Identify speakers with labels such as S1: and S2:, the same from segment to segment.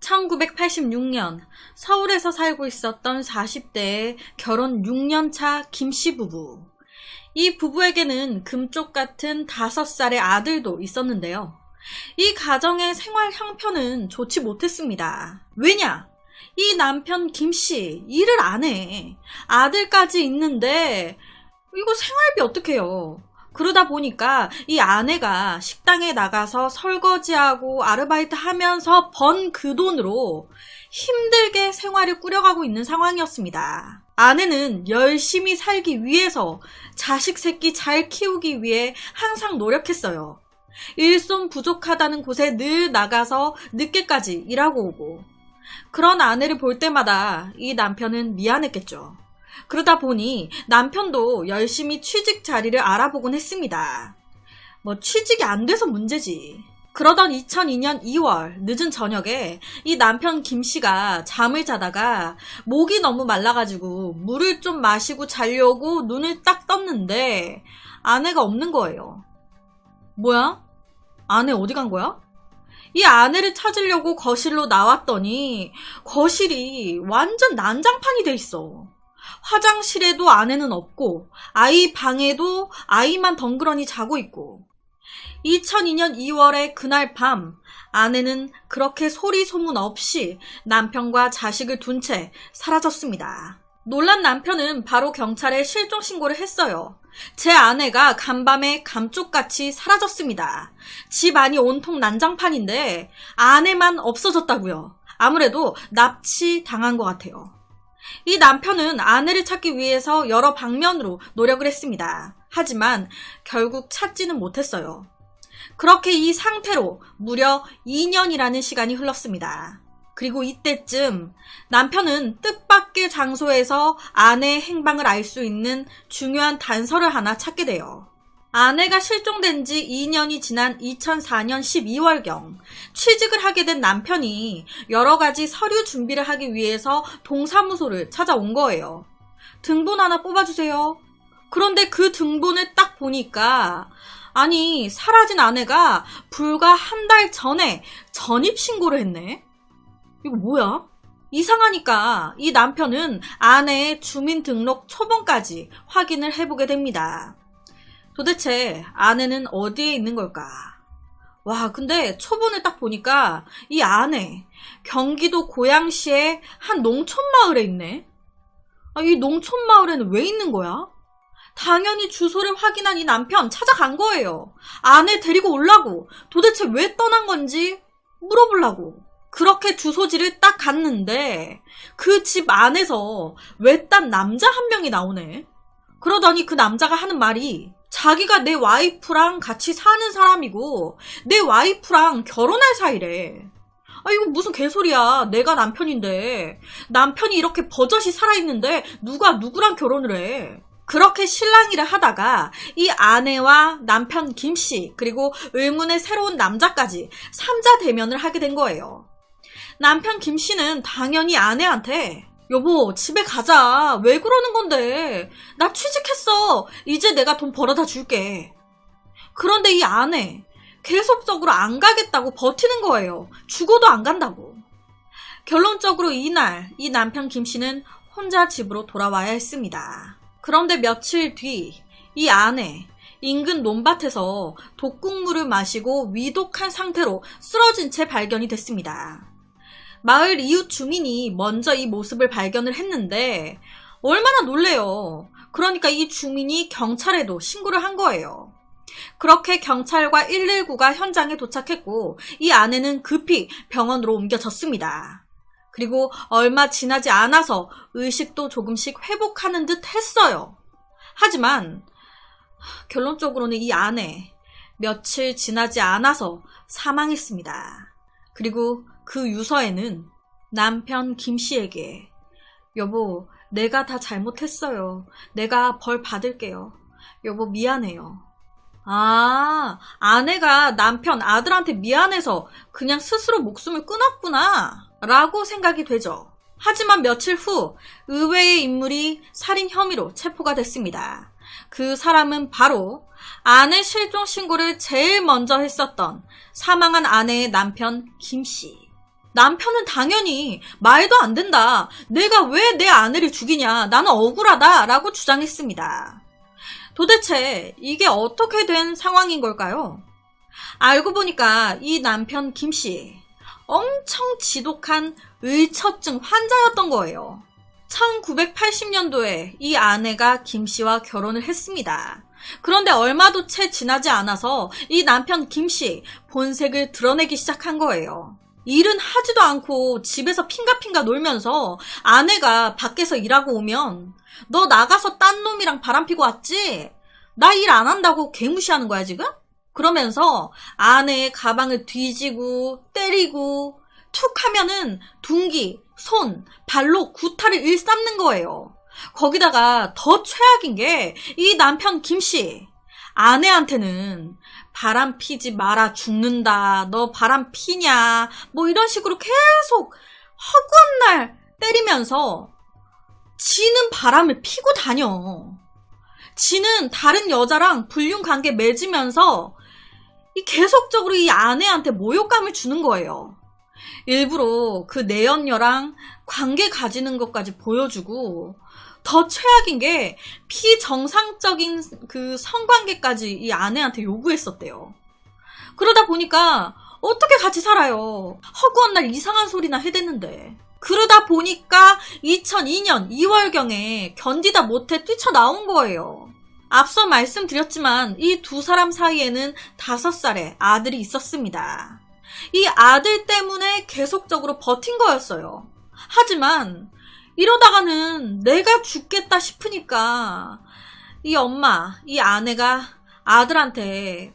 S1: 1986년 서울에서 살고 있었던 40대의 결혼 6년차 김씨 부부. 이 부부에게는 금쪽 같은 5살의 아들도 있었는데요. 이 가정의 생활 형편은 좋지 못했습니다. 왜냐? 이 남편 김씨 일을 안 해. 아들까지 있는데 이거 생활비 어떡해요? 그러다 보니까 이 아내가 식당에 나가서 설거지하고 아르바이트 하면서 번 그 돈으로 힘들게 생활을 꾸려가고 있는 상황이었습니다. 아내는 열심히 살기 위해서 자식 새끼 잘 키우기 위해 항상 노력했어요. 일손 부족하다는 곳에 늘 나가서 늦게까지 일하고 오고, 그런 아내를 볼 때마다 이 남편은 미안했겠죠. 그러다 보니 남편도 열심히 취직 자리를 알아보곤 했습니다. 취직이 안 돼서 문제지. 그러던 2002년 2월 늦은 저녁에 이 남편 김씨가 잠을 자다가 목이 너무 말라가지고 물을 좀 마시고 자려고 눈을 딱 떴는데 아내가 없는 거예요. 뭐야? 아내 어디 간 거야? 이 아내를 찾으려고 거실로 나왔더니 거실이 완전 난장판이 돼 있어. 화장실에도 아내는 없고 아이 방에도 아이만 덩그러니 자고 있고, 2002년 2월의 그날 밤 아내는 그렇게 소리 소문 없이 남편과 자식을 둔 채 사라졌습니다. 놀란 남편은 바로 경찰에 실종 신고를 했어요. 제 아내가 간밤에 감쪽같이 사라졌습니다. 집 안이 온통 난장판인데 아내만 없어졌다고요. 아무래도 납치 당한 것 같아요. 이 남편은 아내를 찾기 위해서 여러 방면으로 노력을 했습니다. 하지만 결국 찾지는 못했어요. 그렇게 이 상태로 무려 2년이라는 시간이 흘렀습니다. 그리고 이때쯤 남편은 뜻밖의 장소에서 아내의 행방을 알 수 있는 중요한 단서를 하나 찾게 돼요. 아내가 실종된 지 2년이 지난 2004년 12월경 취직을 하게 된 남편이 여러 가지 서류 준비를 하기 위해서 동사무소를 찾아온 거예요. 등본 하나 뽑아주세요. 그런데 그 등본을 딱 보니까 아니, 사라진 아내가 불과 한 달 전에 전입신고를 했네? 이거 뭐야? 이상하니까 이 남편은 아내의 주민등록 초본까지 확인을 해보게 됩니다. 도대체 아내는 어디에 있는 걸까? 와, 근데 초본을 딱 보니까 이 아내 경기도 고양시의 한 농촌마을에 있네? 이 농촌마을에는 왜 있는 거야? 당연히 주소를 확인한 이 남편 찾아간 거예요. 아내 데리고 오려고. 도대체 왜 떠난 건지 물어보려고. 그렇게 주소지를 딱 갔는데 그 집 안에서 외딴 남자 한 명이 나오네. 그러더니 그 남자가 하는 말이 자기가 내 와이프랑 같이 사는 사람이고 내 와이프랑 결혼할 사이래. 이거 무슨 개소리야. 내가 남편인데. 남편이 이렇게 버젓이 살아있는데 누가 누구랑 결혼을 해. 그렇게 실랑이를 하다가 이 아내와 남편 김씨 그리고 의문의 새로운 남자까지 3자 대면을 하게 된 거예요. 남편 김씨는 당연히 아내한테 여보 집에 가자. 왜 그러는 건데. 나 취직했어. 이제 내가 돈 벌어다 줄게. 그런데 이 아내 계속적으로 안 가겠다고 버티는 거예요. 죽어도 안 간다고. 결론적으로 이날 이 남편 김씨는 혼자 집으로 돌아와야 했습니다. 그런데 며칠 뒤 이 아내 인근 논밭에서 독국물을 마시고 위독한 상태로 쓰러진 채 발견이 됐습니다. 마을 이웃 주민이 먼저 이 모습을 발견을 했는데 얼마나 놀래요. 그러니까 이 주민이 경찰에도 신고를 한 거예요. 그렇게 경찰과 119가 현장에 도착했고 이 아내는 급히 병원으로 옮겨졌습니다. 그리고 얼마 지나지 않아서 의식도 조금씩 회복하는 듯 했어요. 하지만 결론적으로는 이 아내 며칠 지나지 않아서 사망했습니다. 그리고 그 유서에는 남편 김씨에게 여보 내가 다 잘못했어요. 내가 벌 받을게요. 여보 미안해요. 아내가 남편 아들한테 미안해서 그냥 스스로 목숨을 끊었구나 라고 생각이 되죠. 하지만 며칠 후 의외의 인물이 살인 혐의로 체포가 됐습니다. 그 사람은 바로 아내 실종 신고를 제일 먼저 했었던 사망한 아내의 남편 김씨. 남편은 당연히 말도 안 된다. 내가 왜 내 아내를 죽이냐. 나는 억울하다. 라고 주장했습니다. 도대체 이게 어떻게 된 상황인 걸까요? 알고 보니까 이 남편 김씨 엄청 지독한 의처증 환자였던 거예요. 1980년도에 이 아내가 김씨와 결혼을 했습니다. 그런데 얼마도 채 지나지 않아서 이 남편 김씨 본색을 드러내기 시작한 거예요. 일은 하지도 않고 집에서 핑가핑가 놀면서 아내가 밖에서 일하고 오면 너 나가서 딴 놈이랑 바람피고 왔지? 나 일 안 한다고 개무시하는 거야 지금? 그러면서 아내의 가방을 뒤지고 때리고 툭 하면은 둥기, 손, 발로 구타를 일삼는 거예요. 거기다가 더 최악인 게 이 남편 김씨 아내한테는 바람 피지 마라 죽는다. 너 바람 피냐. 뭐 이런 식으로 계속 허구한 날 때리면서 지는 바람을 피고 다녀. 지는 다른 여자랑 불륜 관계 맺으면서 계속적으로 이 아내한테 모욕감을 주는 거예요. 일부러 그 내연녀랑 관계 가지는 것까지 보여주고 더 최악인 게 비정상적인 그 성관계까지 이 아내한테 요구했었대요. 그러다 보니까 어떻게 같이 살아요. 허구한 날 이상한 소리나 해댔는데. 그러다 보니까 2002년 2월경에 견디다 못해 뛰쳐나온 거예요. 앞서 말씀드렸지만 이 두 사람 사이에는 5살의 아들이 있었습니다. 이 아들 때문에 계속적으로 버틴 거였어요. 하지만 이러다가는 내가 죽겠다 싶으니까 이 엄마, 이 아내가 아들한테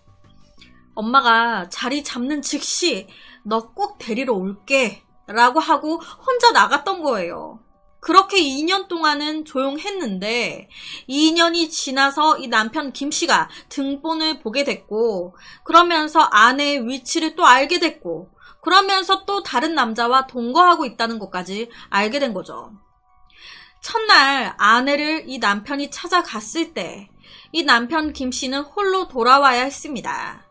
S1: 엄마가 자리 잡는 즉시 너 꼭 데리러 올게 라고 하고 혼자 나갔던 거예요. 그렇게 2년 동안은 조용했는데 2년이 지나서 이 남편 김씨가 등본을 보게 됐고 그러면서 아내의 위치를 또 알게 됐고 그러면서 또 다른 남자와 동거하고 있다는 것까지 알게 된 거죠. 첫날 아내를 이 남편이 찾아갔을 때 이 남편 김씨는 홀로 돌아와야 했습니다.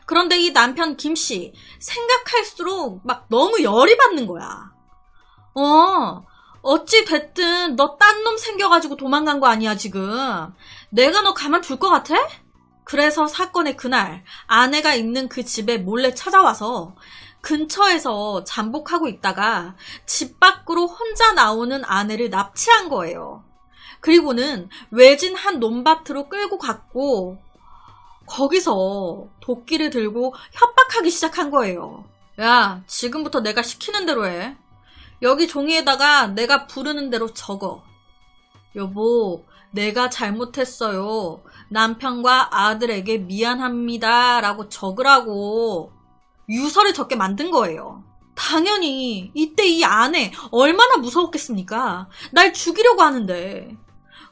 S1: 그런데 이 남편 김씨 생각할수록 막 너무 열이 받는 거야. 어찌 됐든 너 딴 놈 생겨가지고 도망간 거 아니야 지금. 내가 너 가만둘 것 같아? 그래서 사건의 그날 아내가 있는 그 집에 몰래 찾아와서 근처에서 잠복하고 있다가 집 밖으로 혼자 나오는 아내를 납치한 거예요. 그리고는 외진 한 논밭으로 끌고 갔고 거기서 도끼를 들고 협박하기 시작한 거예요. 야, 지금부터 내가 시키는 대로 해. 여기 종이에다가 내가 부르는 대로 적어. 여보, 내가 잘못했어요. 남편과 아들에게 미안합니다. 라고 적으라고 유서를 적게 만든 거예요. 당연히 이때 이 아내 얼마나 무서웠겠습니까? 날 죽이려고 하는데.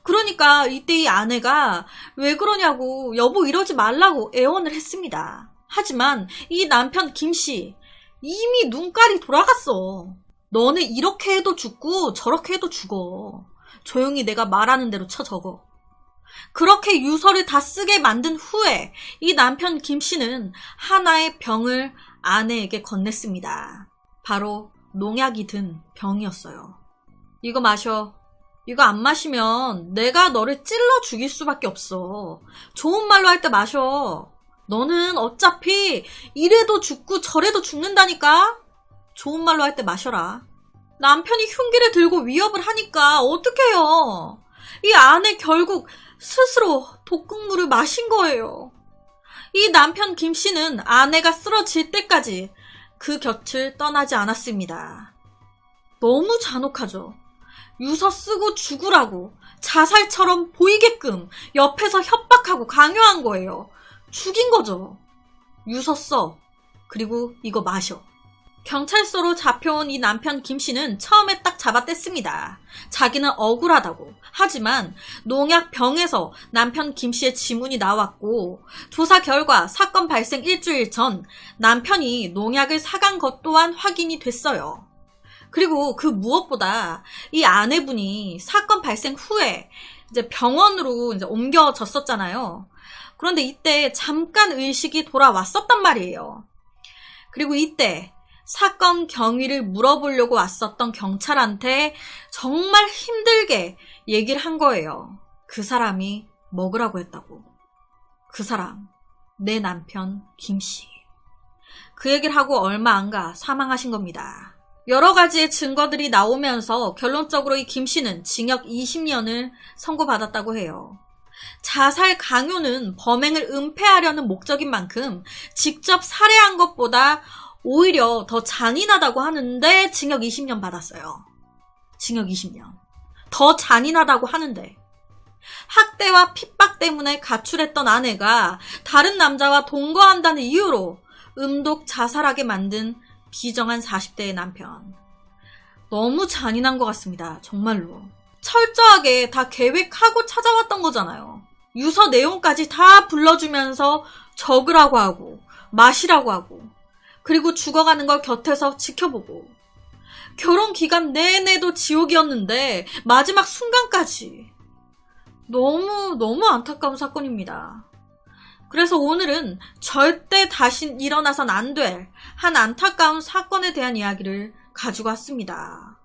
S1: 그러니까 이때 이 아내가 왜 그러냐고 여보 이러지 말라고 애원을 했습니다. 하지만 이 남편 김씨 이미 눈깔이 돌아갔어. 너는 이렇게 해도 죽고 저렇게 해도 죽어. 조용히 내가 말하는 대로 쳐 적어. 그렇게 유서를 다 쓰게 만든 후에 이 남편 김씨는 하나의 병을 아내에게 건넸습니다. 바로 농약이 든 병이었어요. 이거 마셔. 이거 안 마시면 내가 너를 찔러 죽일 수밖에 없어. 좋은 말로 할 때 마셔. 너는 어차피 이래도 죽고 저래도 죽는다니까. 좋은 말로 할 때 마셔라. 남편이 흉기를 들고 위협을 하니까 어떡해요. 이 아내 결국 스스로 독극물을 마신 거예요. 이 남편 김씨는 아내가 쓰러질 때까지 그 곁을 떠나지 않았습니다. 너무 잔혹하죠. 유서 쓰고 죽으라고 자살처럼 보이게끔 옆에서 협박하고 강요한 거예요. 죽인 거죠. 유서 써. 그리고 이거 마셔. 경찰서로 잡혀온 이 남편 김씨는 처음에 딱 잡아뗐습니다. 자기는 억울하다고. 하지만 농약병에서 남편 김씨의 지문이 나왔고 조사 결과 사건 발생 일주일 전 남편이 농약을 사간 것 또한 확인이 됐어요. 그리고 그 무엇보다 이 아내분이 사건 발생 후에 이제 병원으로 이제 옮겨졌었잖아요. 그런데 이때 잠깐 의식이 돌아왔었단 말이에요. 그리고 이때 사건 경위를 물어보려고 왔었던 경찰한테 정말 힘들게 얘기를 한 거예요. 그 사람이 먹으라고 했다고. 그 사람, 내 남편 김씨. 그 얘기를 하고 얼마 안 가 사망하신 겁니다. 여러 가지의 증거들이 나오면서 결론적으로 이 김씨는 징역 20년을 선고받았다고 해요. 자살 강요는 범행을 은폐하려는 목적인 만큼 직접 살해한 것보다 오히려 더 잔인하다고 하는데 징역 20년 받았어요. 징역 20년. 더 잔인하다고 하는데 학대와 핍박 때문에 가출했던 아내가 다른 남자와 동거한다는 이유로 음독 자살하게 만든 비정한 40대의 남편. 너무 잔인한 것 같습니다. 정말로. 철저하게 다 계획하고 찾아왔던 거잖아요. 유서 내용까지 다 불러주면서 적으라고 하고 마시라고 하고 그리고 죽어가는 걸 곁에서 지켜보고 결혼 기간 내내도 지옥이었는데 마지막 순간까지 너무 안타까운 사건입니다. 그래서 오늘은 절대 다시 일어나선 안 될 한 안타까운 사건에 대한 이야기를 가지고 왔습니다.